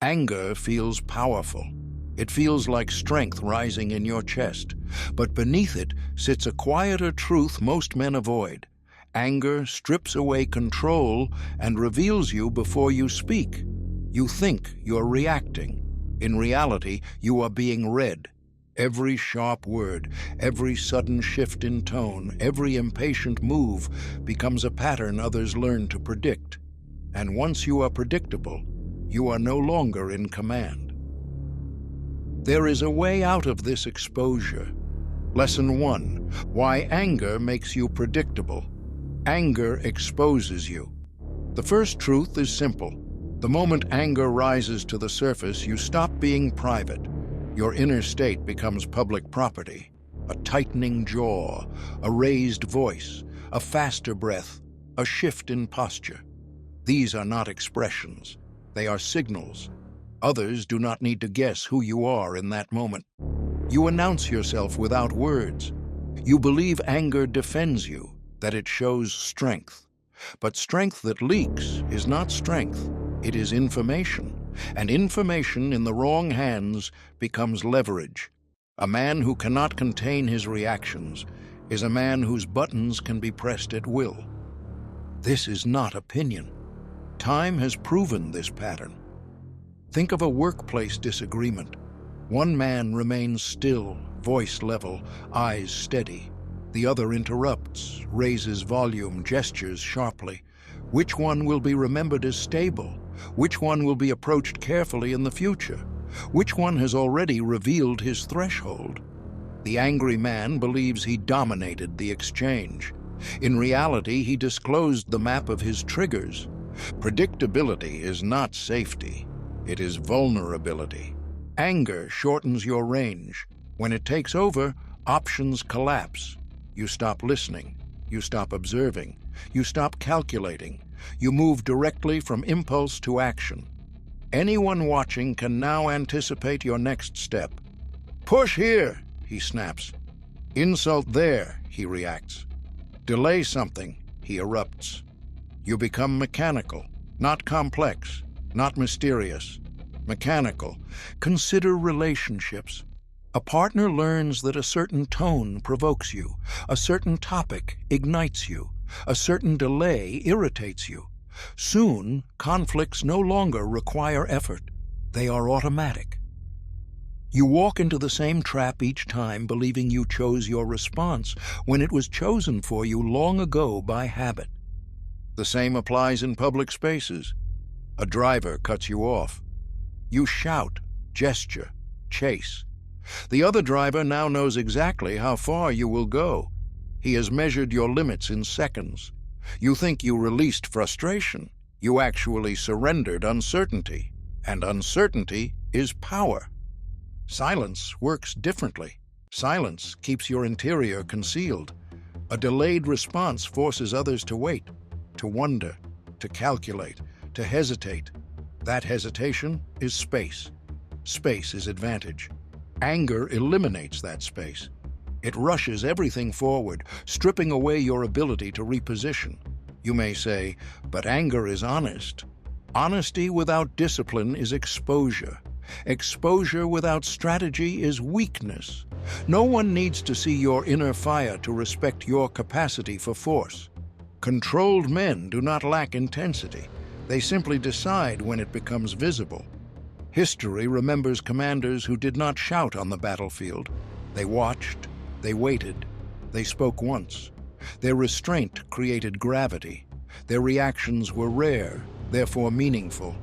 Anger feels powerful. It feels like strength rising in your chest. But beneath it sits a quieter truth most men avoid. Anger strips away control and reveals you before you speak. You think you're reacting. In reality, you are being read. Every sharp word, every sudden shift in tone, every impatient move becomes a pattern others learn to predict. And once you are predictable, you are no longer in command. There is a way out of this exposure. Lesson 1. Why anger makes you predictable. Anger exposes you. The first truth is simple. The moment anger rises to the surface, you stop being private. Your inner state becomes public property. A tightening jaw, a raised voice, a faster breath, a shift in posture. These are not expressions. They are signals. Others do not need to guess who you are in that moment. You announce yourself without words. You believe anger defends you, that it shows strength. But strength that leaks is not strength. It is information. And information in the wrong hands becomes leverage. A man who cannot contain his reactions is a man whose buttons can be pressed at will. This is not opinion. Time has proven this pattern. Think of a workplace disagreement. One man remains still, voice level, eyes steady. The other interrupts, raises volume, gestures sharply. Which one will be remembered as stable? Which one will be approached carefully in the future? Which one has already revealed his threshold? The angry man believes he dominated the exchange. In reality, he disclosed the map of his triggers. Predictability is not safety. It is vulnerability. Anger shortens your range. When it takes over, options collapse. You stop listening. You stop observing. You stop calculating. You move directly from impulse to action. Anyone watching can now anticipate your next step. Push here, he snaps. Insult there, he reacts. Delay something, he erupts. You become mechanical, not complex, not mysterious. Mechanical. Consider relationships. A partner learns that a certain tone provokes you, a certain topic ignites you, a certain delay irritates you. Soon, conflicts no longer require effort. They are automatic. You walk into the same trap each time, believing you chose your response when it was chosen for you long ago by habit. The same applies in public spaces. A driver cuts you off. You shout, gesture, chase. The other driver now knows exactly how far you will go. He has measured your limits in seconds. You think you released frustration. You actually surrendered uncertainty. And uncertainty is power. Silence works differently. Silence keeps your interior concealed. A delayed response forces others to wait, to wonder, to calculate, to hesitate. That hesitation is space. Space is advantage. Anger eliminates that space. It rushes everything forward, stripping away your ability to reposition. You may say, but anger is honest. Honesty without discipline is exposure. Exposure without strategy is weakness. No one needs to see your inner fire to respect your capacity for force. Controlled men do not lack intensity. They simply decide when it becomes visible. History remembers commanders who did not shout on the battlefield. They watched, they waited, they spoke once. Their restraint created gravity. Their reactions were rare, therefore meaningful.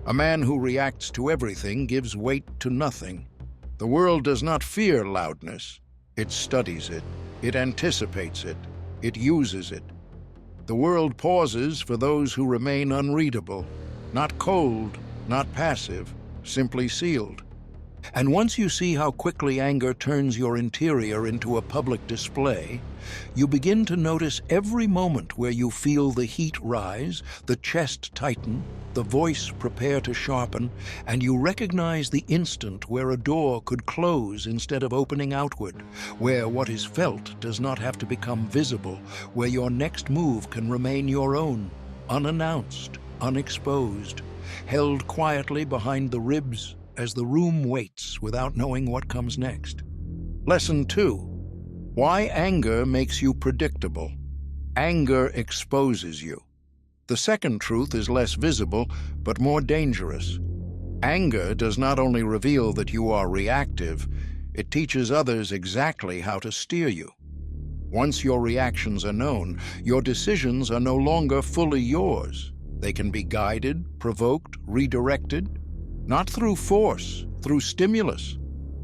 A man who reacts to everything gives weight to nothing. The world does not fear loudness. It studies it. It anticipates it. It uses it. The world pauses for those who remain unreadable, not cold, not passive, simply sealed. And once you see how quickly anger turns your interior into a public display, you begin to notice every moment where you feel the heat rise, the chest tighten, the voice prepare to sharpen, and you recognize the instant where a door could close instead of opening outward, where what is felt does not have to become visible, where your next move can remain your own, unannounced, unexposed. held quietly behind the ribs as the room waits without knowing what comes next. Lesson 2. Why anger makes you predictable. Anger exposes you. The second truth is less visible, but more dangerous. Anger does not only reveal that you are reactive, it teaches others exactly how to steer you. Once your reactions are known, your decisions are no longer fully yours. They can be guided, provoked, redirected, not through force, through stimulus.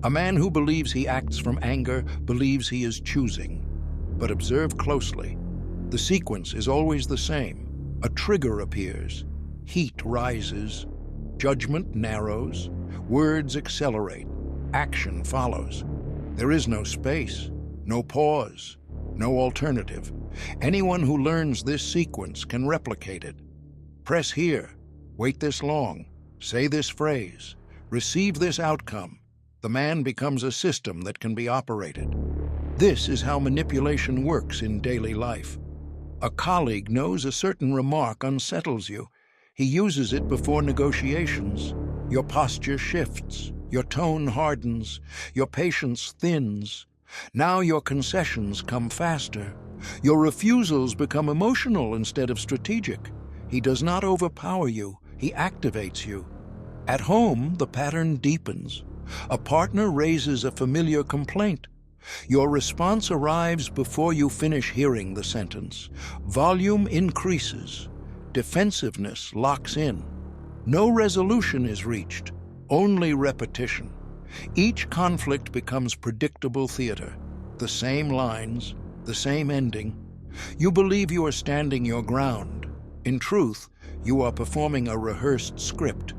A man who believes he acts from anger believes he is choosing. But observe closely. The sequence is always the same. A trigger appears, heat rises, judgment narrows, words accelerate, action follows. There is no space, no pause, no alternative. Anyone who learns this sequence can replicate it. Press here, wait this long, say this phrase, receive this outcome. The man becomes a system that can be operated. This is how manipulation works in daily life. A colleague knows a certain remark unsettles you. He uses it before negotiations. Your posture shifts, your tone hardens, your patience thins. Now your concessions come faster. Your refusals become emotional instead of strategic. He does not overpower you, he activates you. At home, the pattern deepens. A partner raises a familiar complaint. Your response arrives before you finish hearing the sentence. Volume increases. Defensiveness locks in. No resolution is reached, only repetition. Each conflict becomes predictable theater. The same lines, the same ending. You believe you are standing your ground. In truth, you are performing a rehearsed script.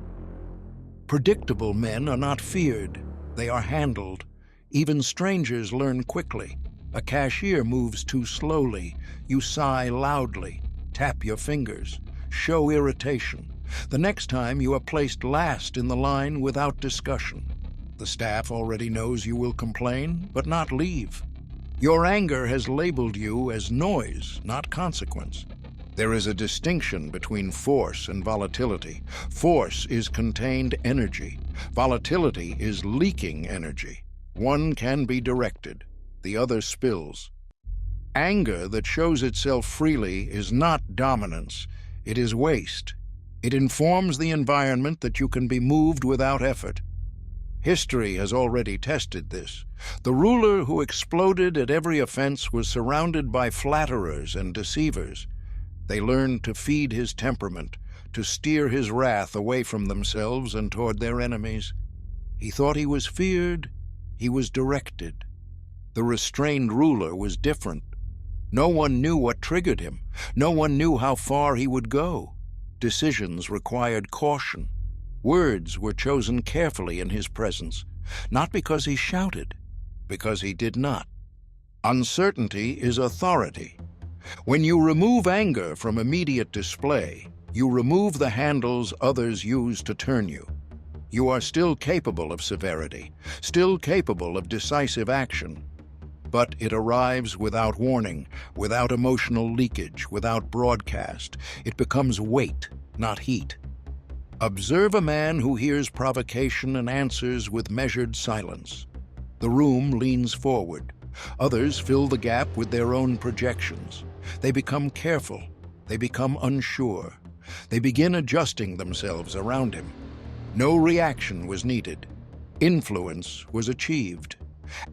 Predictable men are not feared, they are handled. Even strangers learn quickly. A cashier moves too slowly. You sigh loudly, tap your fingers, show irritation. The next time you are placed last in the line without discussion. The staff already knows you will complain, but not leave. Your anger has labeled you as noise, not consequence. There is a distinction between force and volatility. Force is contained energy. Volatility is leaking energy. One can be directed, the other spills. Anger that shows itself freely is not dominance, it is waste. It informs the environment that you can be moved without effort. History has already tested this. The ruler who exploded at every offense was surrounded by flatterers and deceivers. They learned to feed his temperament, to steer his wrath away from themselves and toward their enemies. He thought he was feared, he was directed. The restrained ruler was different. No one knew what triggered him. No one knew how far he would go. Decisions required caution. Words were chosen carefully in his presence, not because he shouted, because he did not. Uncertainty is authority. When you remove anger from immediate display, you remove the handles others use to turn you. You are still capable of severity, still capable of decisive action, but it arrives without warning, without emotional leakage, without broadcast. It becomes weight, not heat. Observe a man who hears provocation and answers with measured silence. The room leans forward. Others fill the gap with their own projections. They become careful. They become unsure. They begin adjusting themselves around him. No reaction was needed. Influence was achieved.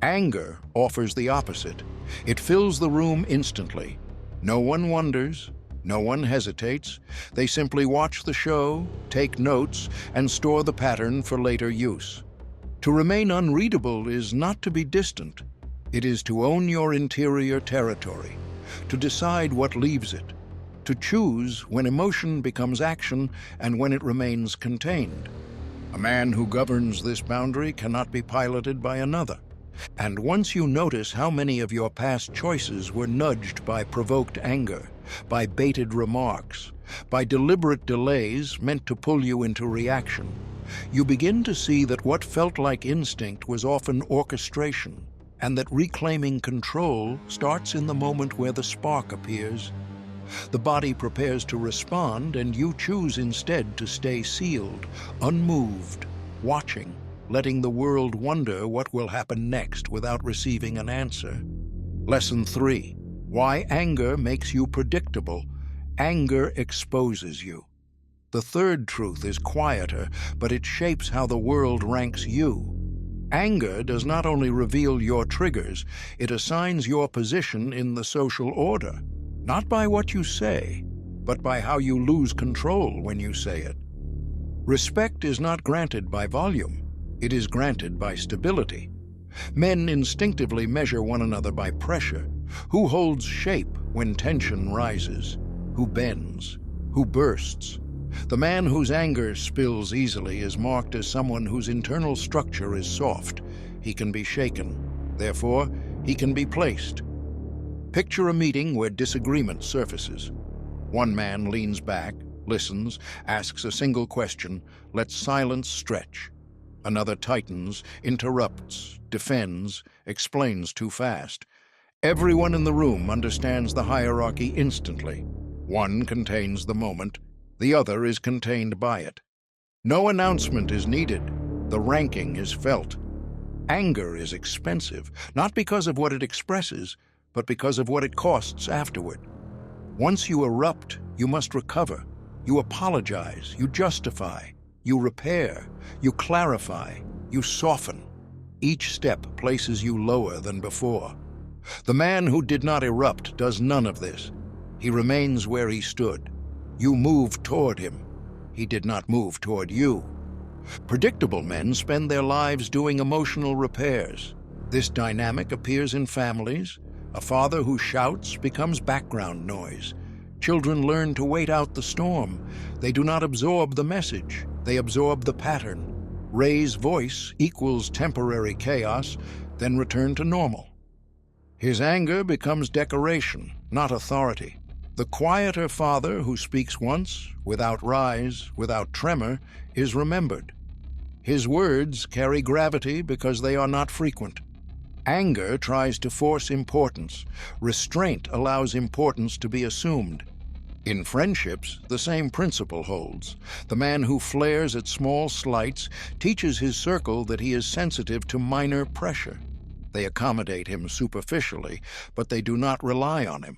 Anger offers the opposite. It fills the room instantly. No one wonders. No one hesitates. They simply watch the show, take notes, and store the pattern for later use. To remain unreadable is not to be distant. It is to own your interior territory, to decide what leaves it, to choose when emotion becomes action and when it remains contained. A man who governs this boundary cannot be piloted by another. And once you notice how many of your past choices were nudged by provoked anger, by baited remarks, by deliberate delays meant to pull you into reaction, you begin to see that what felt like instinct was often orchestration, and that reclaiming control starts in the moment where the spark appears. The body prepares to respond, and you choose instead to stay sealed, unmoved, watching, letting the world wonder what will happen next without receiving an answer. Lesson 3. Why anger makes you predictable. Anger exposes you. The third truth is quieter, but it shapes how the world ranks you. Anger does not only reveal your triggers, it assigns your position in the social order, not by what you say, but by how you lose control when you say it. Respect is not granted by volume, it is granted by stability. Men instinctively measure one another by pressure. Who holds shape when tension rises? Who bends? Who bursts? The man whose anger spills easily is marked as someone whose internal structure is soft. He can be shaken. Therefore, he can be placed. Picture a meeting where disagreement surfaces. One man leans back, listens, asks a single question, lets silence stretch. Another tightens, interrupts, defends, explains too fast. Everyone in the room understands the hierarchy instantly. One contains the moment, the other is contained by it. No announcement is needed. The ranking is felt. Anger is expensive, not because of what it expresses, but because of what it costs afterward. Once you erupt, you must recover. You apologize, you justify, you repair, you clarify, you soften. Each step places you lower than before. The man who did not erupt does none of this. He remains where he stood. You move toward him. He did not move toward you. Predictable men spend their lives doing emotional repairs. This dynamic appears in families. A father who shouts becomes background noise. Children learn to wait out the storm. They do not absorb the message. They absorb the pattern. Raise voice equals temporary chaos, then return to normal. His anger becomes decoration, not authority. The quieter father who speaks once, without rise, without tremor, is remembered. His words carry gravity because they are not frequent. Anger tries to force importance. Restraint allows importance to be assumed. In friendships, the same principle holds. The man who flares at small slights teaches his circle that he is sensitive to minor pressure. They accommodate him superficially, but they do not rely on him.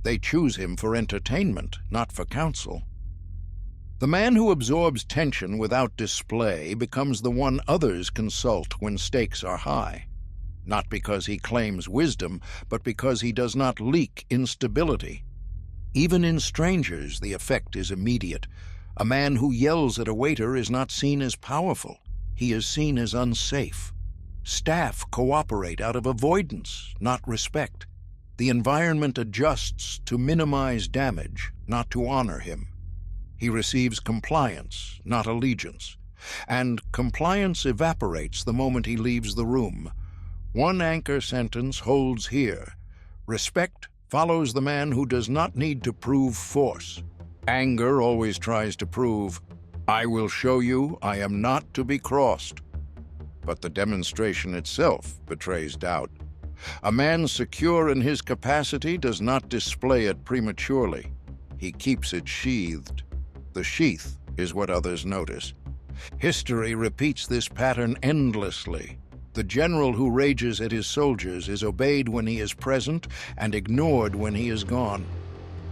They choose him for entertainment, not for counsel. The man who absorbs tension without display becomes the one others consult when stakes are high. Not because he claims wisdom, but because he does not leak instability. Even in strangers, the effect is immediate. A man who yells at a waiter is not seen as powerful. He is seen as unsafe. Staff cooperate out of avoidance, not respect. The environment adjusts to minimize damage, not to honor him. He receives compliance, not allegiance. And compliance evaporates the moment he leaves the room. One anchor sentence holds here. Respect follows the man who does not need to prove force. Anger always tries to prove, I will show you I am not to be crossed. But the demonstration itself betrays doubt. A man secure in his capacity does not display it prematurely. He keeps it sheathed. The sheath is what others notice. History repeats this pattern endlessly. The general who rages at his soldiers is obeyed when he is present and ignored when he is gone.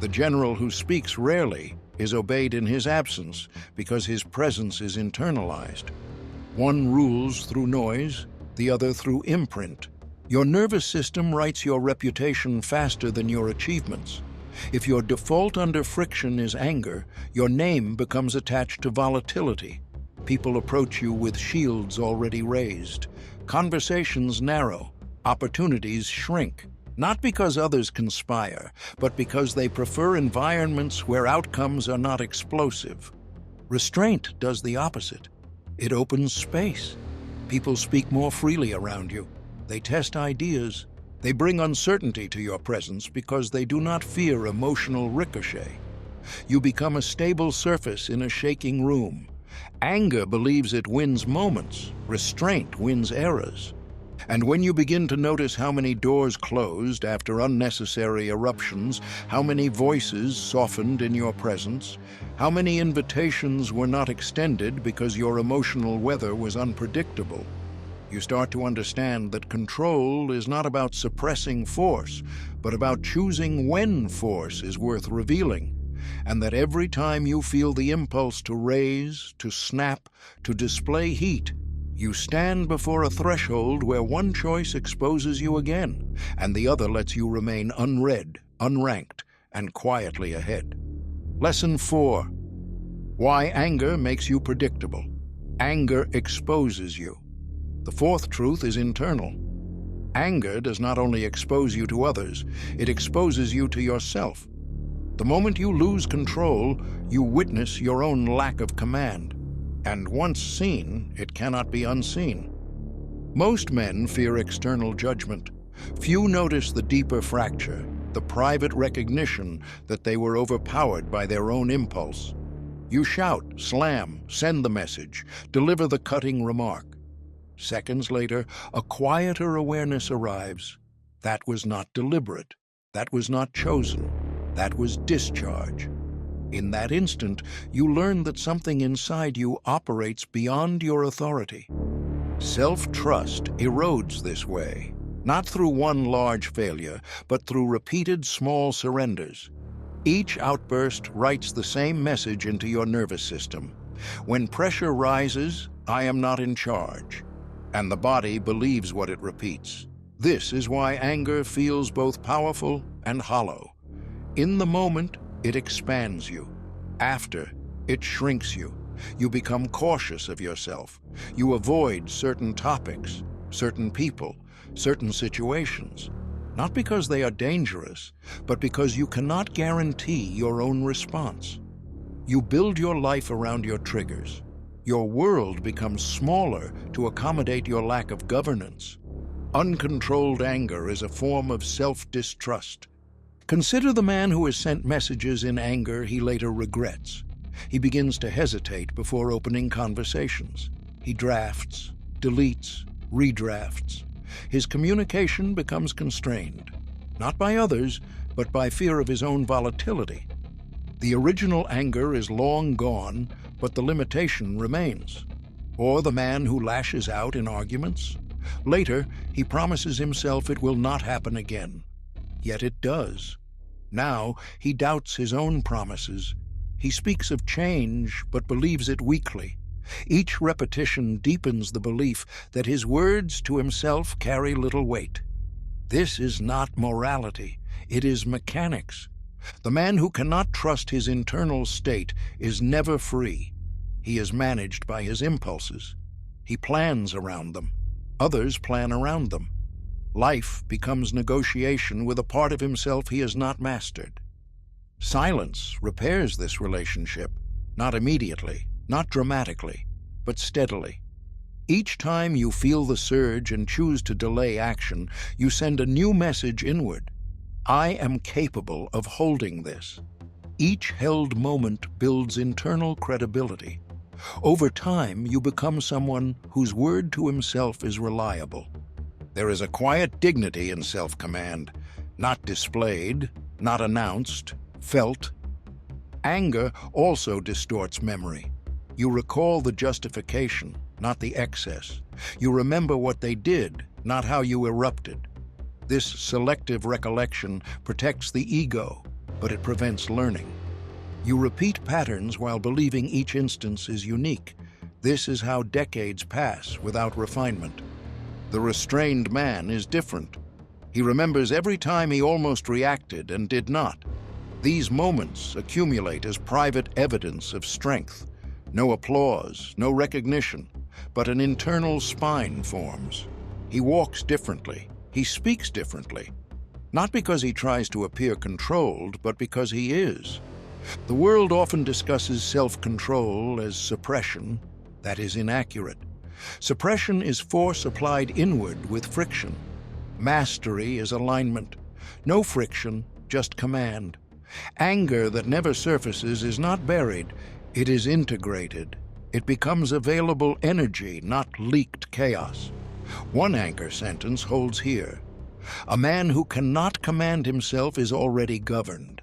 The general who speaks rarely is obeyed in his absence because his presence is internalized. One rules through noise, the other through imprint. Your nervous system writes your reputation faster than your achievements. If your default under friction is anger, your name becomes attached to volatility. People approach you with shields already raised. Conversations narrow. Opportunities shrink. Not because others conspire, but because they prefer environments where outcomes are not explosive. Restraint does the opposite. It opens space. People speak more freely around you. They test ideas. They bring uncertainty to your presence because they do not fear emotional ricochet. You become a stable surface in a shaking room. Anger believes it wins moments. Restraint wins eras. And when you begin to notice how many doors closed after unnecessary eruptions, how many voices softened in your presence, how many invitations were not extended because your emotional weather was unpredictable, you start to understand that control is not about suppressing force, but about choosing when force is worth revealing, and that every time you feel the impulse to raise, to snap, to display heat, you stand before a threshold where one choice exposes you again, and the other lets you remain unread, unranked, and quietly ahead. Lesson 4. Why anger makes you predictable. Anger exposes you. The fourth truth is internal. Anger does not only expose you to others, it exposes you to yourself. The moment you lose control, you witness your own lack of command. And once seen, it cannot be unseen. Most men fear external judgment. Few notice the deeper fracture, the private recognition that they were overpowered by their own impulse. You shout, slam, send the message, deliver the cutting remark. Seconds later, a quieter awareness arrives. That was not deliberate. That was not chosen. That was discharge. In that instant, you learn that something inside you operates beyond your authority. Self-trust erodes this way, not through one large failure, but through repeated small surrenders. Each outburst writes the same message into your nervous system. When pressure rises, I am not in charge. And the body believes what it repeats. This is why anger feels both powerful and hollow. In the moment, it expands you. After, it shrinks you. You become cautious of yourself. You avoid certain topics, certain people, certain situations. Not because they are dangerous, but because you cannot guarantee your own response. You build your life around your triggers. Your world becomes smaller to accommodate your lack of governance. Uncontrolled anger is a form of self-distrust. Consider the man who has sent messages in anger he later regrets. He begins to hesitate before opening conversations. He drafts, deletes, redrafts. His communication becomes constrained, not by others, but by fear of his own volatility. The original anger is long gone, but the limitation remains. Or the man who lashes out in arguments. Later, he promises himself it will not happen again. Yet it does. Now, he doubts his own promises. He speaks of change, but believes it weakly. Each repetition deepens the belief that his words to himself carry little weight. This is not morality. It is mechanics. The man who cannot trust his internal state is never free. He is managed by his impulses. He plans around them. Others plan around them. Life becomes negotiation with a part of himself he has not mastered. Silence repairs this relationship, not immediately, not dramatically, but steadily. Each time you feel the surge and choose to delay action, you send a new message inward. I am capable of holding this. Each held moment builds internal credibility. Over time, you become someone whose word to himself is reliable. There is a quiet dignity in self-command, not displayed, not announced, felt. Anger also distorts memory. You recall the justification, not the excess. You remember what they did, not how you erupted. This selective recollection protects the ego, but it prevents learning. You repeat patterns while believing each instance is unique. This is how decades pass without refinement. The restrained man is different. He remembers every time he almost reacted and did not. These moments accumulate as private evidence of strength. No applause, no recognition, but an internal spine forms. He walks differently. He speaks differently. Not because he tries to appear controlled, but because he is. The world often discusses self-control as suppression. That is inaccurate. Suppression is force applied inward with friction. Mastery is alignment. No friction, just command. Anger that never surfaces is not buried, it is integrated. It becomes available energy, not leaked chaos. One anchor sentence holds here: a man who cannot command himself is already governed.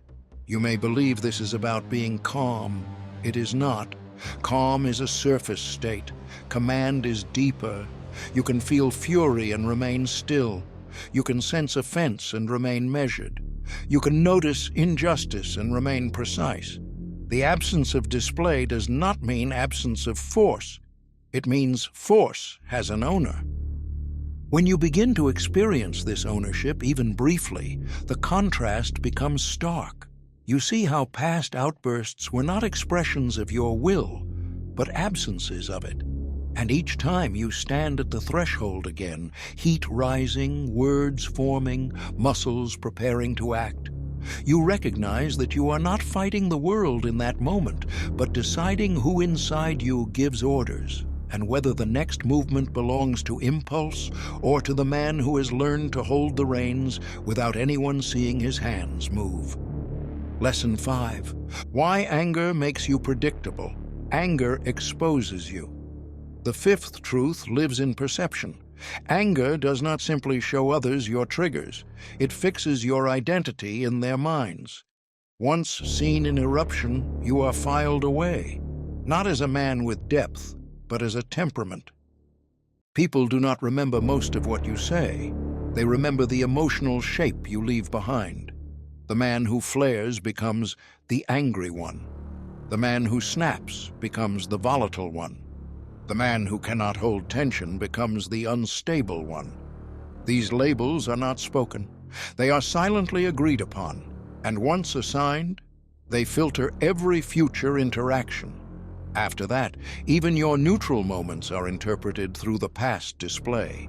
You may believe this is about being calm. It is not. Calm is a surface state. Command is deeper. You can feel fury and remain still. You can sense offense and remain measured. You can notice injustice and remain precise. The absence of display does not mean absence of force. It means force has an owner. When you begin to experience this ownership, even briefly, the contrast becomes stark. You see how past outbursts were not expressions of your will, but absences of it. And each time you stand at the threshold again, heat rising, words forming, muscles preparing to act, you recognize that you are not fighting the world in that moment, but deciding who inside you gives orders, and whether the next movement belongs to impulse or to the man who has learned to hold the reins without anyone seeing his hands move. Lesson 5. Why anger makes you predictable. Anger exposes you. The fifth truth lives in perception. Anger does not simply show others your triggers. It fixes your identity in their minds. Once seen in eruption, you are filed away, not as a man with depth, but as a temperament. People do not remember most of what you say. They remember the emotional shape you leave behind. The man who flares becomes the angry one. The man who snaps becomes the volatile one. The man who cannot hold tension becomes the unstable one. These labels are not spoken. They are silently agreed upon, and once assigned, they filter every future interaction. After that, even your neutral moments are interpreted through the past display.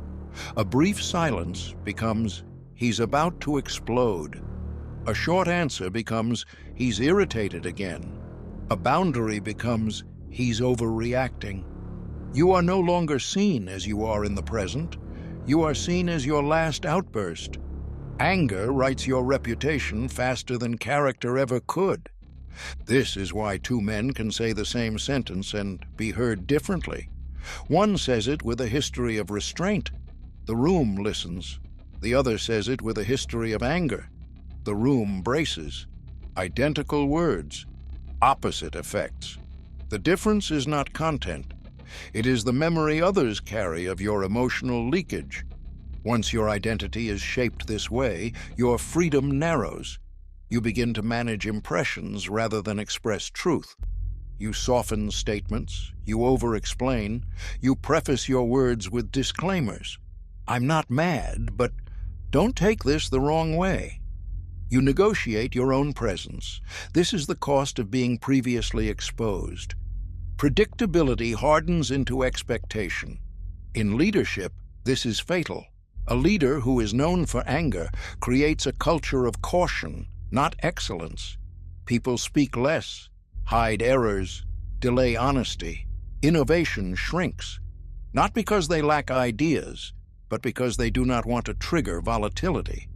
A brief silence becomes, "He's about to explode." A short answer becomes, "He's irritated again." A boundary becomes, "He's overreacting." You are no longer seen as you are in the present. You are seen as your last outburst. Anger writes your reputation faster than character ever could. This is why two men can say the same sentence and be heard differently. One says it with a history of restraint. The room listens. The other says it with a history of anger. The room braces. Identical words, opposite effects. The difference is not content. It is the memory others carry of your emotional leakage. Once your identity is shaped this way, your freedom narrows. You begin to manage impressions rather than express truth. You soften statements, you over-explain, you preface your words with disclaimers. "I'm not mad, but don't take this the wrong way." You negotiate your own presence. This is the cost of being previously exposed. Predictability hardens into expectation. In leadership, this is fatal. A leader who is known for anger creates a culture of caution, not excellence. People speak less, hide errors, delay honesty. Innovation shrinks, not because they lack ideas, but because they do not want to trigger volatility.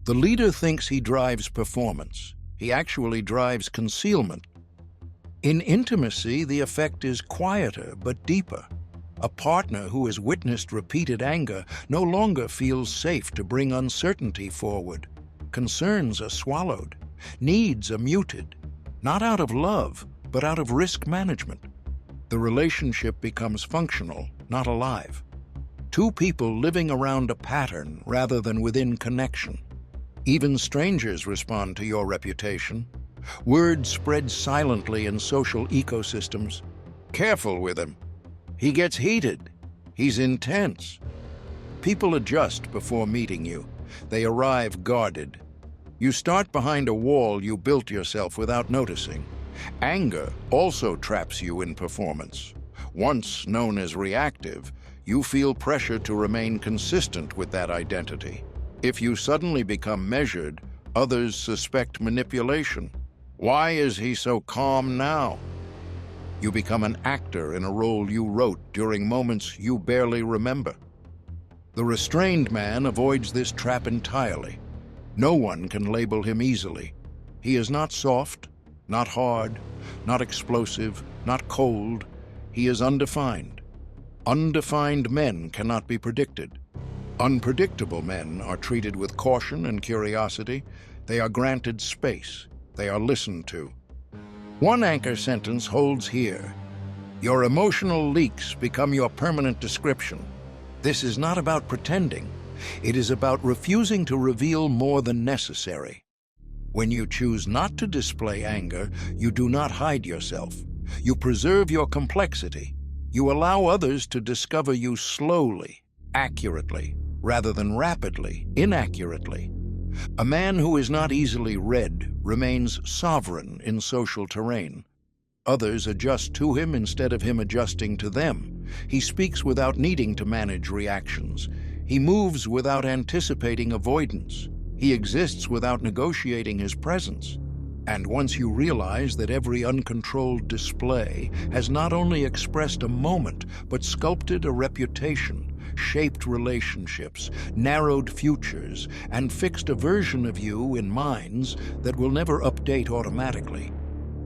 The leader thinks he drives performance. He actually drives concealment. In intimacy, the effect is quieter but deeper. A partner who has witnessed repeated anger no longer feels safe to bring uncertainty forward. Concerns are swallowed. Needs are muted, not out of love, but out of risk management. The relationship becomes functional, not alive. Two people living around a pattern rather than within connection. Even strangers respond to your reputation. Word spreads silently in social ecosystems. Careful with him. He gets heated. He's intense. People adjust before meeting you. They arrive guarded. You start behind a wall you built yourself without noticing. Anger also traps you in performance. Once known as reactive, you feel pressure to remain consistent with that identity. If you suddenly become measured, others suspect manipulation. Why is he so calm now? You become an actor in a role you wrote during moments you barely remember. The restrained man avoids this trap entirely. No one can label him easily. He is not soft, not hard, not explosive, not cold. He is undefined. Undefined men cannot be predicted. Unpredictable men are treated with caution and curiosity. They are granted space. They are listened to. One anchor sentence holds here. Your emotional leaks become your permanent description. This is not about pretending. It is about refusing to reveal more than necessary. When you choose not to display anger, you do not hide yourself. You preserve your complexity. You allow others to discover you slowly, accurately, rather than rapidly, inaccurately. A man who is not easily read remains sovereign in social terrain. Others adjust to him instead of him adjusting to them. He speaks without needing to manage reactions. He moves without anticipating avoidance. He exists without negotiating his presence. And once you realize that every uncontrolled display has not only expressed a moment, but sculpted a reputation, shaped relationships, narrowed futures, and fixed a version of you in minds that will never update automatically,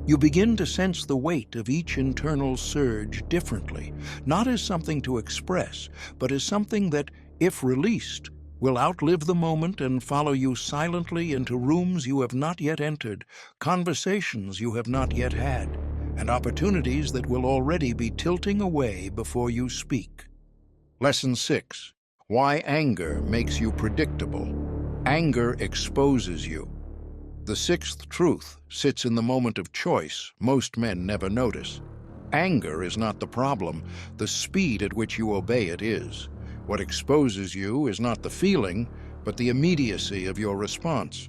you begin to sense the weight of each internal surge differently, not as something to express, but as something that, if released, will outlive the moment and follow you silently into rooms you have not yet entered, conversations you have not yet had, and opportunities that will already be tilting away before you speak. Lesson 6. Why anger makes you predictable. Anger exposes you. The sixth truth sits in the moment of choice most men never notice. Anger is not the problem. The speed at which you obey it is. What exposes you is not the feeling, but the immediacy of your response.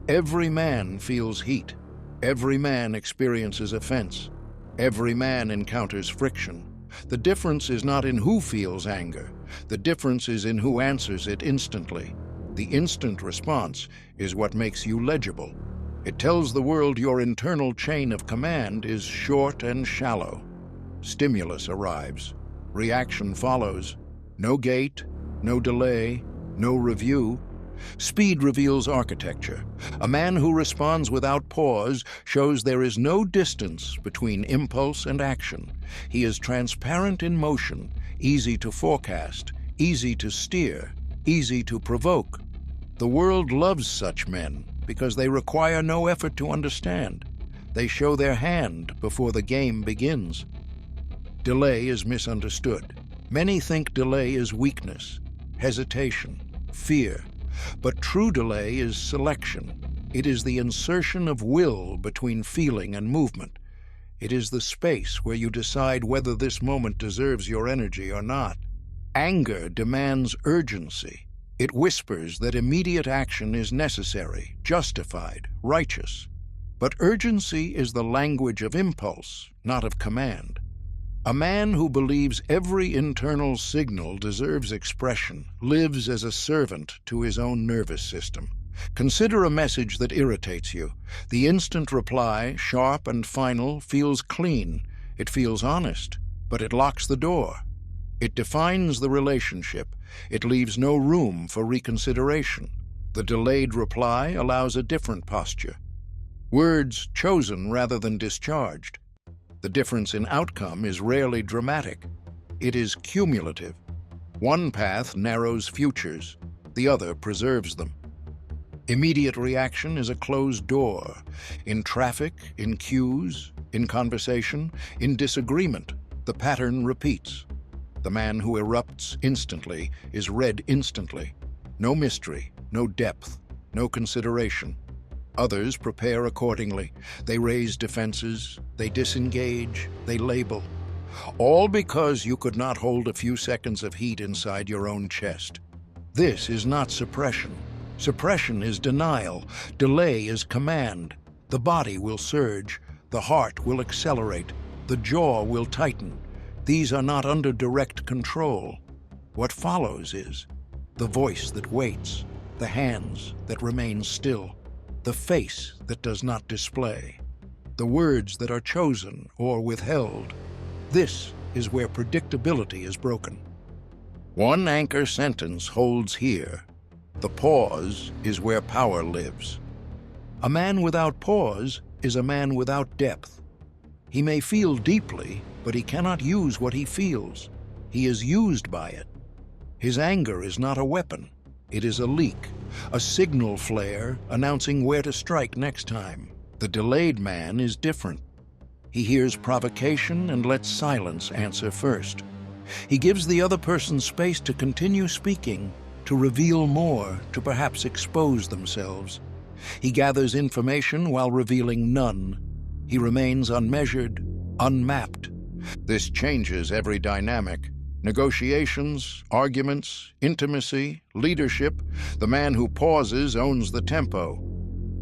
Every man feels heat. Every man experiences offense. Every man encounters friction. The difference is not in who feels anger. The difference is in who answers it instantly. The instant response is what makes you legible. It tells the world your internal chain of command is short and shallow. Stimulus arrives. Reaction follows. No gate, no delay, no review. Speed reveals architecture. A man who responds without pause shows there is no distance between impulse and action. He is transparent in motion, easy to forecast, easy to steer, easy to provoke. The world loves such men because they require no effort to understand. They show their hand before the game begins. Delay is misunderstood. Many think delay is weakness, hesitation, fear. But true delay is selection. It is the insertion of will between feeling and movement. It is the space where you decide whether this moment deserves your energy or not. Anger demands urgency. It whispers that immediate action is necessary, justified, righteous. But urgency is the language of impulse, not of command. A man who believes every internal signal deserves expression lives as a servant to his own nervous system. Consider a message that irritates you. The instant reply, sharp and final, feels clean. It feels honest, but it locks the door. It defines the relationship. It leaves no room for reconsideration. The delayed reply allows a different posture. Words chosen rather than discharged. The difference in outcome is rarely dramatic. It is cumulative. One path narrows futures, the other preserves them. Immediate reaction is a closed door. In traffic, in queues, in conversation, in disagreement, the pattern repeats. The man who erupts instantly is read instantly. No mystery, no depth, no consideration. Others prepare accordingly. They raise defenses, they disengage, they label. All because you could not hold a few seconds of heat inside your own chest. This is not suppression. Suppression is denial. Delay is command. The body will surge. The heart will accelerate. The jaw will tighten. These are not under direct control. What follows is the voice that waits, the hands that remain still, the face that does not display, the words that are chosen or withheld. This is where predictability is broken. One anchor sentence holds here. The pause is where power lives. A man without pause is a man without depth. He may feel deeply, but he cannot use what he feels. he is used by it. His anger is not a weapon. It is a leak, a signal flare announcing where to strike next time. The delayed man is different. He hears provocation and lets silence answer first. He gives the other person space to continue speaking, to reveal more, to perhaps expose themselves. He gathers information while revealing none. He remains unmeasured, unmapped. This changes every dynamic. Negotiations, arguments, intimacy, leadership. The man who pauses owns the tempo.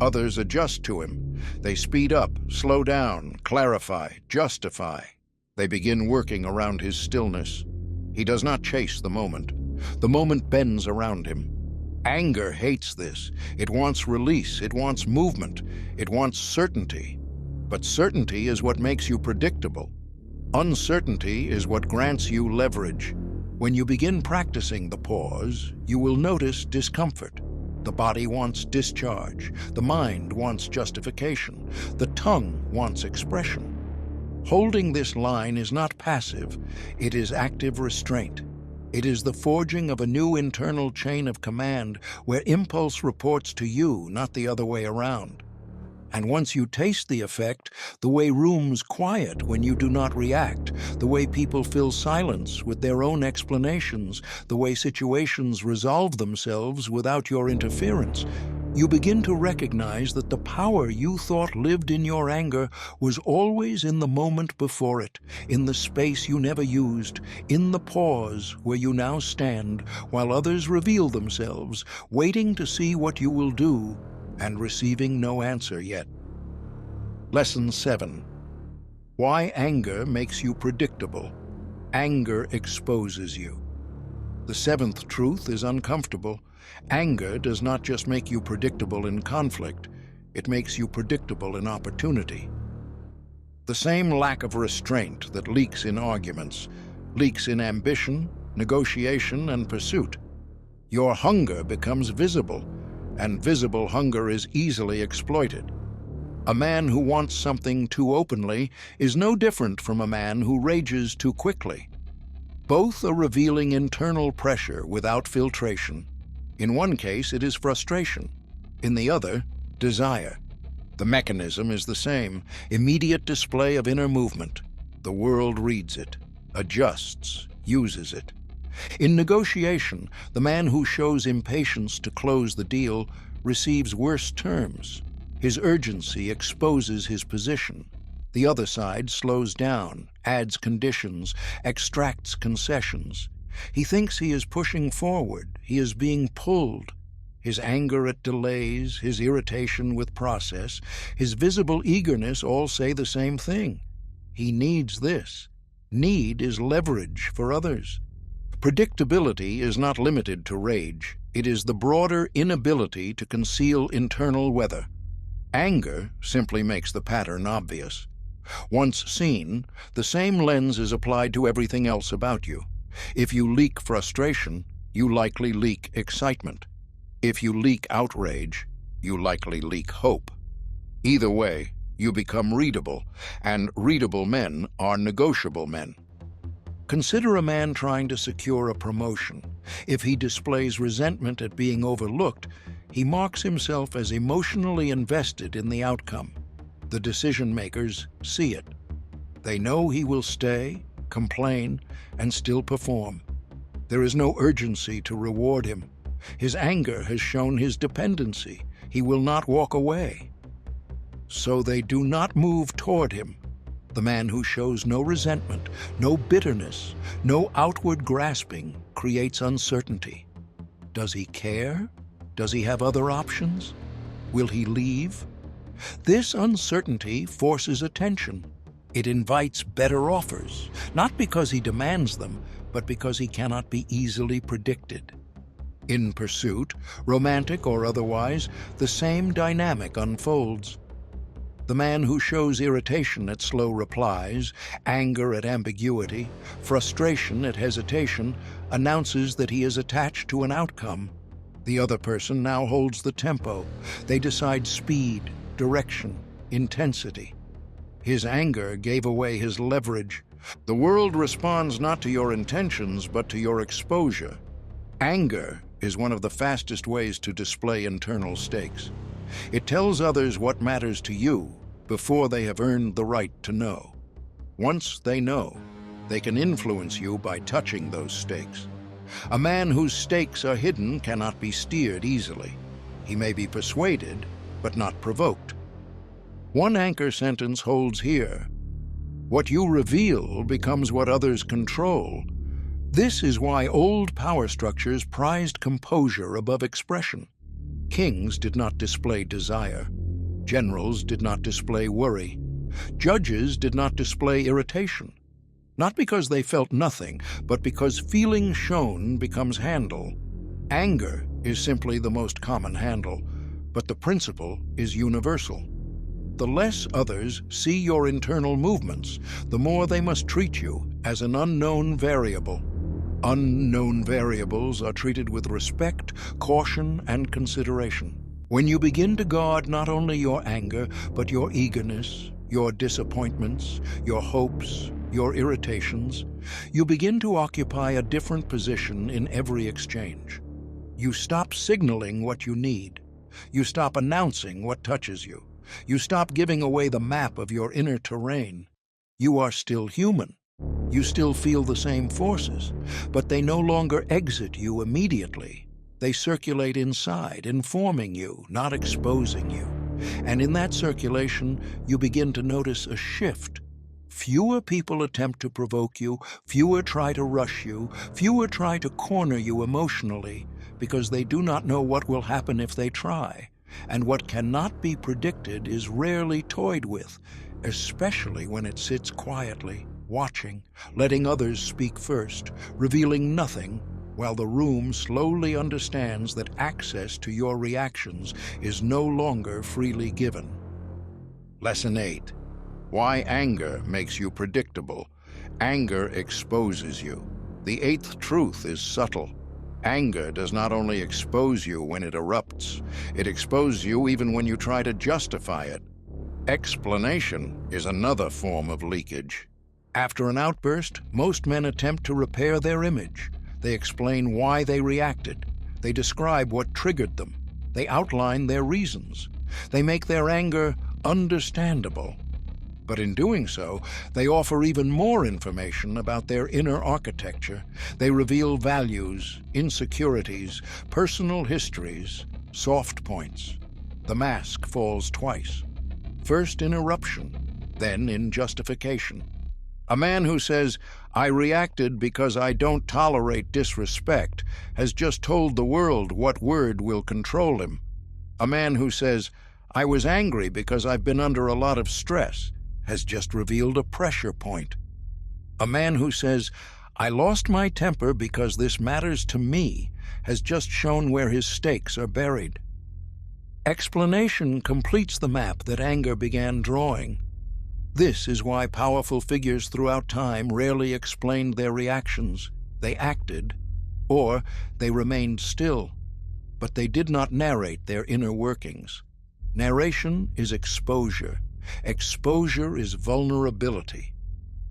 Others adjust to him. They speed up, slow down, clarify, justify. They begin working around his stillness. He does not chase the moment. The moment bends around him. Anger hates this. It wants release. It wants movement. It wants certainty. But certainty is what makes you predictable. Uncertainty is what grants you leverage. When you begin practicing the pause, you will notice discomfort. The body wants discharge. The mind wants justification. The tongue wants expression. Holding this line is not passive. It is active restraint. It is the forging of a new internal chain of command where impulse reports to you, not the other way around. And once you taste the effect, the way rooms quiet when you do not react, the way people fill silence with their own explanations, the way situations resolve themselves without your interference, you begin to recognize that the power you thought lived in your anger was always in the moment before it, in the space you never used, in the pause where you now stand while others reveal themselves, waiting to see what you will do and receiving no answer yet. Lesson 7. Why anger makes you predictable. Anger exposes you. The seventh truth is uncomfortable. Anger does not just make you predictable in conflict, it makes you predictable in opportunity. The same lack of restraint that leaks in arguments, leaks in ambition, negotiation, and pursuit. Your hunger becomes visible, and visible hunger is easily exploited. A man who wants something too openly is no different from a man who rages too quickly. Both are revealing internal pressure without filtration. In one case, it is frustration. In the other, desire. The mechanism is the same, immediate display of inner movement. The world reads it, adjusts, uses it. In negotiation, the man who shows impatience to close the deal receives worse terms. His urgency exposes his position. The other side slows down, adds conditions, extracts concessions. He thinks he is pushing forward. He is being pulled. His anger at delays, his irritation with process, his visible eagerness all say the same thing. He needs this. Need is leverage for others. Predictability is not limited to rage. It is the broader inability to conceal internal weather. Anger simply makes the pattern obvious. Once seen, the same lens is applied to everything else about you. If you leak frustration, you likely leak excitement. If you leak outrage, you likely leak hope. Either way, you become readable, and readable men are negotiable men. Consider a man trying to secure a promotion. If he displays resentment at being overlooked, he marks himself as emotionally invested in the outcome. The decision-makers see it. They know he will stay, complain, and still perform. There is no urgency to reward him. His anger has shown his dependency. He will not walk away. So they do not move toward him. The man who shows no resentment, no bitterness, no outward grasping creates uncertainty. Does he care? Does he have other options? Will he leave? This uncertainty forces attention. It invites better offers, not because he demands them, but because he cannot be easily predicted. In pursuit, romantic or otherwise, the same dynamic unfolds. The man who shows irritation at slow replies, anger at ambiguity, frustration at hesitation, announces that he is attached to an outcome. The other person now holds the tempo. They decide speed, direction, intensity. His anger gave away his leverage. The world responds not to your intentions, but to your exposure. Anger is one of the fastest ways to display internal stakes. It tells others what matters to you before they have earned the right to know. Once they know, they can influence you by touching those stakes. A man whose stakes are hidden cannot be steered easily. He may be persuaded, but not provoked. One anchor sentence holds here: what you reveal becomes what others control. This is why old power structures prized composure above expression. Kings did not display desire. Generals did not display worry. Judges did not display irritation. Not because they felt nothing, but because feeling shown becomes handle. Anger is simply the most common handle, but the principle is universal. The less others see your internal movements, the more they must treat you as an unknown variable. Unknown variables are treated with respect, caution, and consideration. When you begin to guard not only your anger, but your eagerness, your disappointments, your hopes, your irritations, you begin to occupy a different position in every exchange. You stop signaling what you need. You stop announcing what touches you. You stop giving away the map of your inner terrain. You are still human. You still feel the same forces, but they no longer exit you immediately. They circulate inside, informing you, not exposing you. And in that circulation, you begin to notice a shift. Fewer people attempt to provoke you, fewer try to rush you, fewer try to corner you emotionally, because they do not know what will happen if they try. And what cannot be predicted is rarely toyed with, especially when it sits quietly, watching, letting others speak first, revealing nothing, while the room slowly understands that access to your reactions is no longer freely given. Lesson 8. Why anger makes you predictable. Anger exposes you. The eighth truth is subtle. Anger does not only expose you when it erupts, it exposes you even when you try to justify it. Explanation is another form of leakage. After an outburst, most men attempt to repair their image. They explain why they reacted. They describe what triggered them. They outline their reasons. They make their anger understandable. But in doing so, they offer even more information about their inner architecture. They reveal values, insecurities, personal histories, soft points. The mask falls twice. First in eruption, then in justification. A man who says, "I reacted because I don't tolerate disrespect," has just told the world what word will control him. A man who says, "I was angry because I've been under a lot of stress," has just revealed a pressure point. A man who says, "I lost my temper because this matters to me," has just shown where his stakes are buried. Explanation completes the map that anger began drawing. This is why powerful figures throughout time rarely explained their reactions. They acted, or they remained still, but they did not narrate their inner workings. Narration is exposure. Exposure is vulnerability.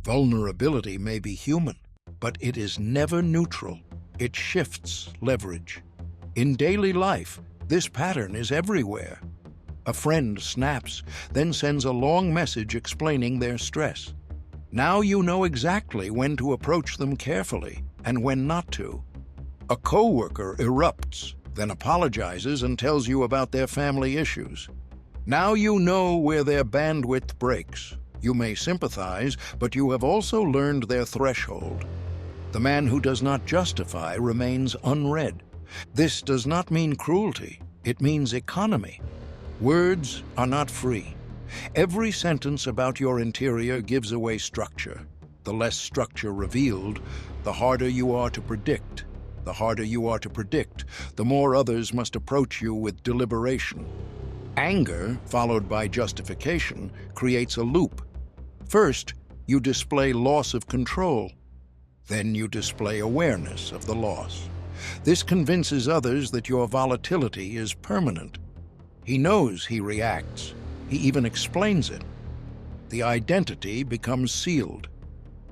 Vulnerability may be human, but it is never neutral. It shifts leverage. In daily life, this pattern is everywhere. A friend snaps, then sends a long message explaining their stress. Now you know exactly when to approach them carefully and when not to. A coworker erupts, then apologizes and tells you about their family issues. Now you know where their bandwidth breaks. You may sympathize, but you have also learned their threshold. The man who does not justify remains unread. This does not mean cruelty. It means economy. Words are not free. Every sentence about your interior gives away structure. The less structure revealed, the harder you are to predict. The harder you are to predict, the more others must approach you with deliberation. Anger, followed by justification, creates a loop. First, you display loss of control. Then you display awareness of the loss. This convinces others that your volatility is permanent. He knows he reacts. He even explains it. The identity becomes sealed.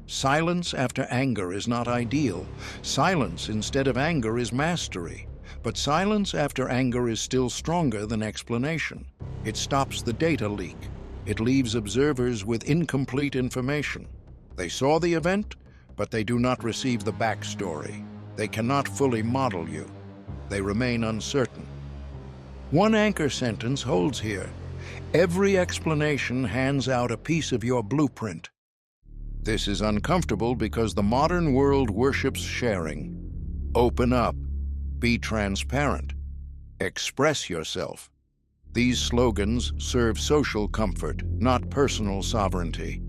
Silence after anger is not ideal. Silence instead of anger is mastery. But silence after anger is still stronger than explanation. It stops the data leak. It leaves observers with incomplete information. They saw the event, but they do not receive the backstory. They cannot fully model you. They remain uncertain. One anchor sentence holds here. Every explanation hands out a piece of your blueprint. This is uncomfortable because the modern world worships sharing. Open up. Be transparent. Express yourself. These slogans serve social comfort, not personal sovereignty.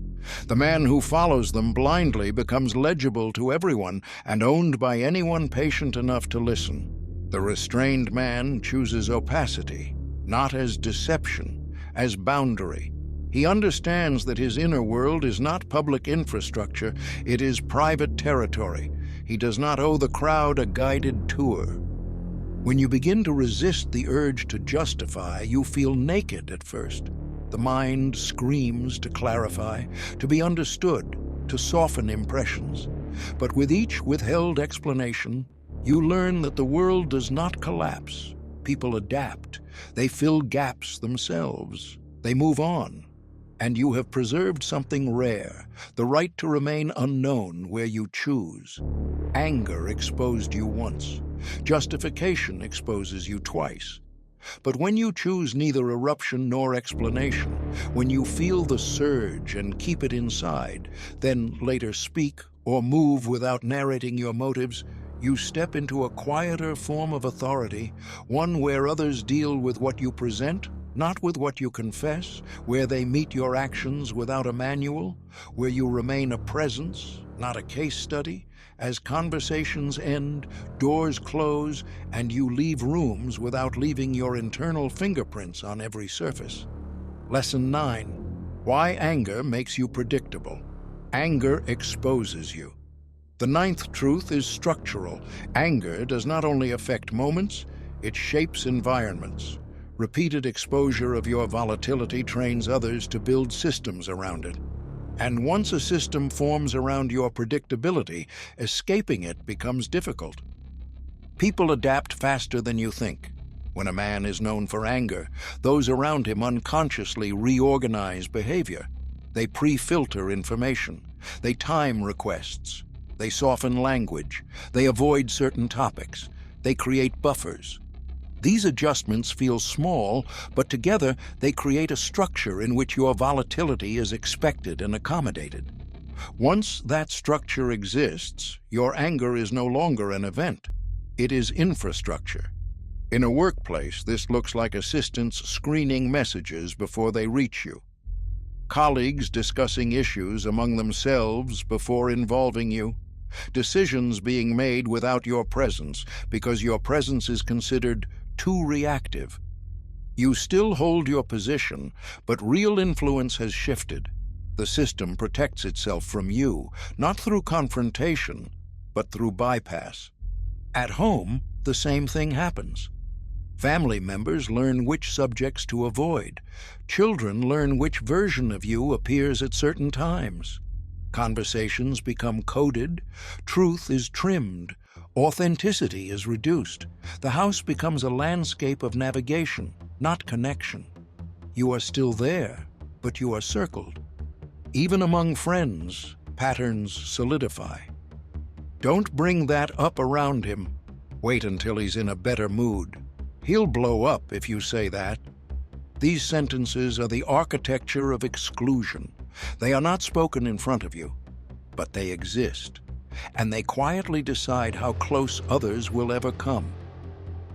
The man who follows them blindly becomes legible to everyone and owned by anyone patient enough to listen. The restrained man chooses opacity, not as deception, as boundary. He understands that his inner world is not public infrastructure, it is private territory. He does not owe the crowd a guided tour. When you begin to resist the urge to justify, you feel naked at first. The mind screams to clarify, to be understood, to soften impressions. But with each withheld explanation, you learn that the world does not collapse. People adapt. They fill gaps themselves. They move on. And you have preserved something rare, the right to remain unknown where you choose. Anger exposed you once. Justification exposes you twice. But when you choose neither eruption nor explanation, when you feel the surge and keep it inside, then later speak or move without narrating your motives, you step into a quieter form of authority, one where others deal with what you present, not with what you confess, where they meet your actions without a manual, where you remain a presence, not a case study. As conversations end, doors close, and you leave rooms without leaving your internal fingerprints on every surface. Lesson 9. Why anger makes you predictable. Anger exposes you. The ninth truth is structural. Anger does not only affect moments, it shapes environments. Repeated exposure of your volatility trains others to build systems around it. And once a system forms around your predictability, escaping it becomes difficult. People adapt faster than you think. When a man is known for anger, those around him unconsciously reorganize behavior. They pre-filter information. They time requests. They soften language. They avoid certain topics. They create buffers. These adjustments feel small, but together they create a structure in which your volatility is expected and accommodated. Once that structure exists, your anger is no longer an event. It is infrastructure. In a workplace, this looks like assistants screening messages before they reach you. Colleagues discussing issues among themselves before involving you. Decisions being made without your presence because your presence is considered too reactive. You still hold your position, but real influence has shifted. The system protects itself from you, not through confrontation, but through bypass. At home, the same thing happens. Family members learn which subjects to avoid. Children learn which version of you appears at certain times. Conversations become coded, truth is trimmed, authenticity is reduced. The house becomes a landscape of navigation, not connection. You are still there, but you are circled. Even among friends, patterns solidify. Don't bring that up around him. Wait until he's in a better mood. He'll blow up if you say that. These sentences are the architecture of exclusion. They are not spoken in front of you, but they exist, and they quietly decide how close others will ever come.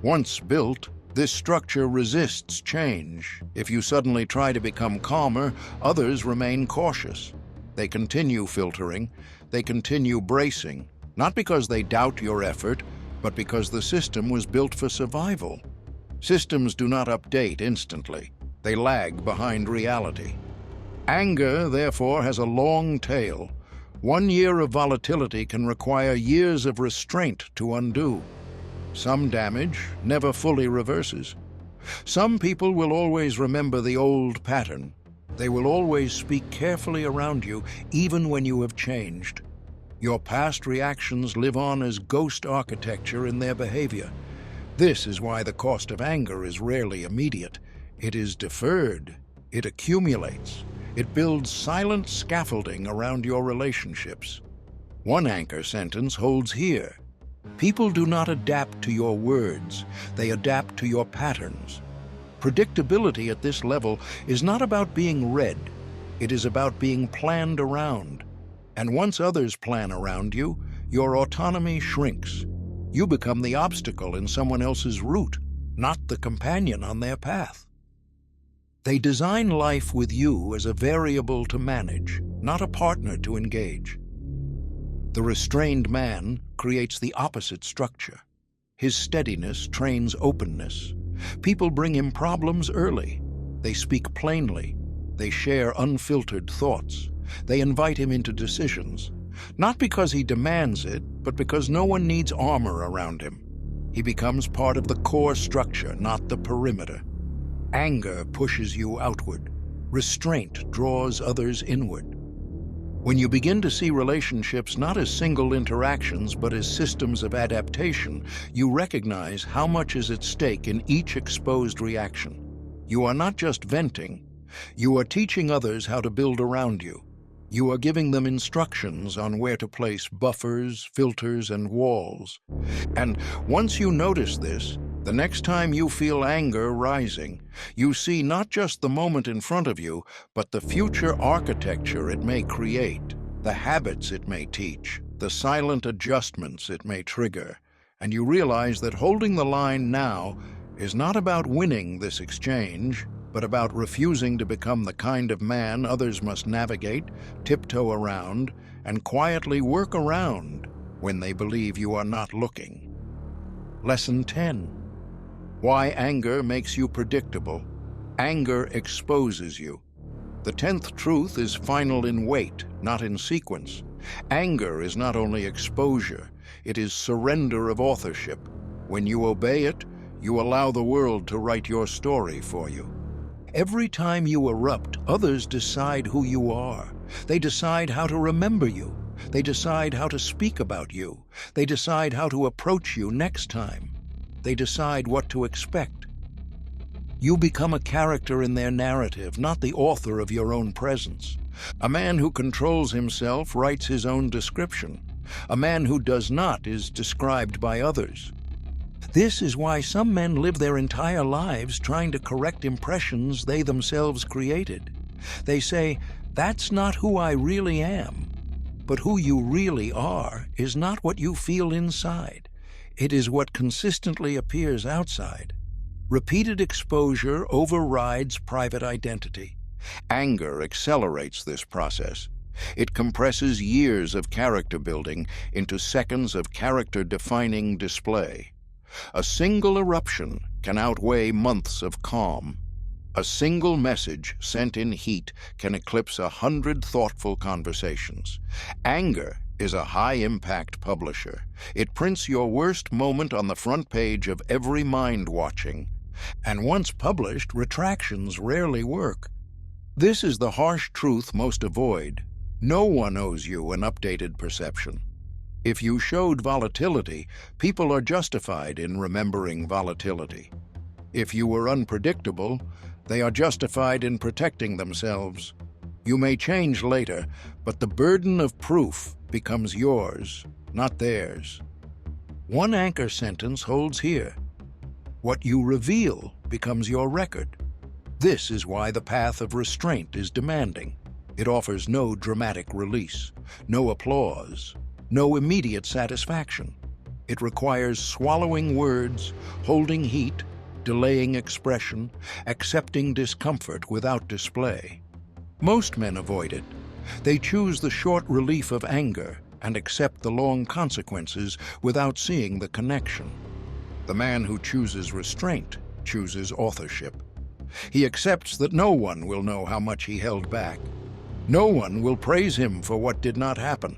Once built, this structure resists change. If you suddenly try to become calmer, others remain cautious. They continue filtering, they continue bracing, not because they doubt your effort, but because the system was built for survival. Systems do not update instantly. They lag behind reality. Anger, therefore, has a long tail. 1 year of volatility can require years of restraint to undo. Some damage never fully reverses. Some people will always remember the old pattern. They will always speak carefully around you, even when you have changed. Your past reactions live on as ghost architecture in their behavior. This is why the cost of anger is rarely immediate. It is deferred. It accumulates. It builds silent scaffolding around your relationships. One anchor sentence holds here: people do not adapt to your words, they adapt to your patterns. Predictability at this level is not about being read, it is about being planned around. And once others plan around you, your autonomy shrinks. You become the obstacle in someone else's route, not the companion on their path. They design life with you as a variable to manage, not a partner to engage. The restrained man creates the opposite structure. His steadiness trains openness. People bring him problems early. They speak plainly. They share unfiltered thoughts. They invite him into decisions, not because he demands it, but because no one needs armor around him. He becomes part of the core structure, not the perimeter. Anger pushes you outward. Restraint draws others inward. When you begin to see relationships not as single interactions, but as systems of adaptation, you recognize how much is at stake in each exposed reaction. You are not just venting. You are teaching others how to build around you. You are giving them instructions on where to place buffers, filters, and walls. And once you notice this, the next time you feel anger rising, you see not just the moment in front of you, but the future architecture it may create, the habits it may teach, the silent adjustments it may trigger. And you realize that holding the line now is not about winning this exchange, but about refusing to become the kind of man others must navigate, tiptoe around, and quietly work around when they believe you are not looking. Lesson 10. Why anger makes you predictable. Anger exposes you. The 10th truth is final in weight, not in sequence. Anger is not only exposure, it is surrender of authorship. When you obey it, you allow the world to write your story for you. Every time you erupt, others decide who you are. They decide how to remember you. They decide how to speak about you. They decide how to approach you next time. They decide what to expect. You become a character in their narrative, not the author of your own presence. A man who controls himself writes his own description. A man who does not is described by others. This is why some men live their entire lives trying to correct impressions they themselves created. They say, "That's not who I really am." But who you really are is not what you feel inside. It is what consistently appears outside. Repeated exposure overrides private identity. Anger accelerates this process. It compresses years of character building into seconds of character-defining display. A single eruption can outweigh months of calm. A single message sent in heat can eclipse 100 thoughtful conversations. Anger is a high-impact publisher. It prints your worst moment on the front page of every mind watching. And once published, retractions rarely work. This is the harsh truth most avoid. No one owes you an updated perception. If you showed volatility, people are justified in remembering volatility. If you were unpredictable, they are justified in protecting themselves. You may change later, but the burden of proof becomes yours, not theirs. One anchor sentence holds here: what you reveal becomes your record. This is why the path of restraint is demanding. It offers no dramatic release, no applause, no immediate satisfaction. It requires swallowing words, holding heat, delaying expression, accepting discomfort without display. Most men avoid it. They choose the short relief of anger and accept the long consequences without seeing the connection. The man who chooses restraint chooses authorship. He accepts that no one will know how much he held back. No one will praise him for what did not happen.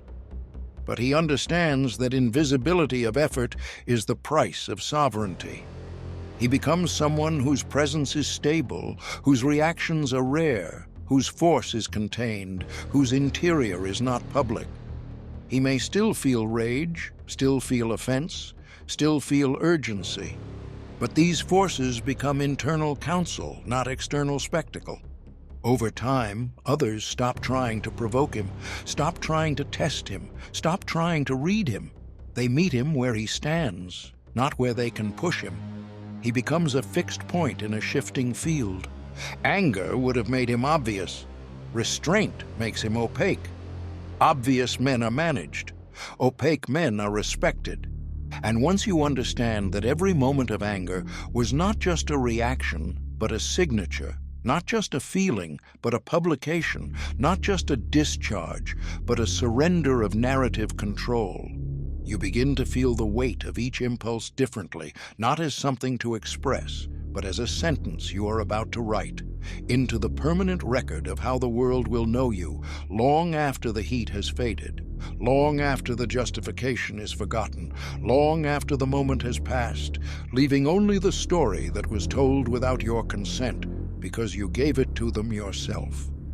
But he understands that invisibility of effort is the price of sovereignty. He becomes someone whose presence is stable, whose reactions are rare, whose force is contained, whose interior is not public. He may still feel rage, still feel offense, still feel urgency, but these forces become internal counsel, not external spectacle. Over time, others stop trying to provoke him, stop trying to test him, stop trying to read him. They meet him where he stands, not where they can push him. He becomes a fixed point in a shifting field. Anger would have made him obvious. Restraint makes him opaque. Obvious men are managed. Opaque men are respected. And once you understand that every moment of anger was not just a reaction, but a signature, not just a feeling, but a publication, not just a discharge, but a surrender of narrative control, you begin to feel the weight of each impulse differently, not as something to express, but as a sentence you are about to write, into the permanent record of how the world will know you, long after the heat has faded, long after the justification is forgotten, long after the moment has passed, leaving only the story that was told without your consent, because you gave it to them yourself.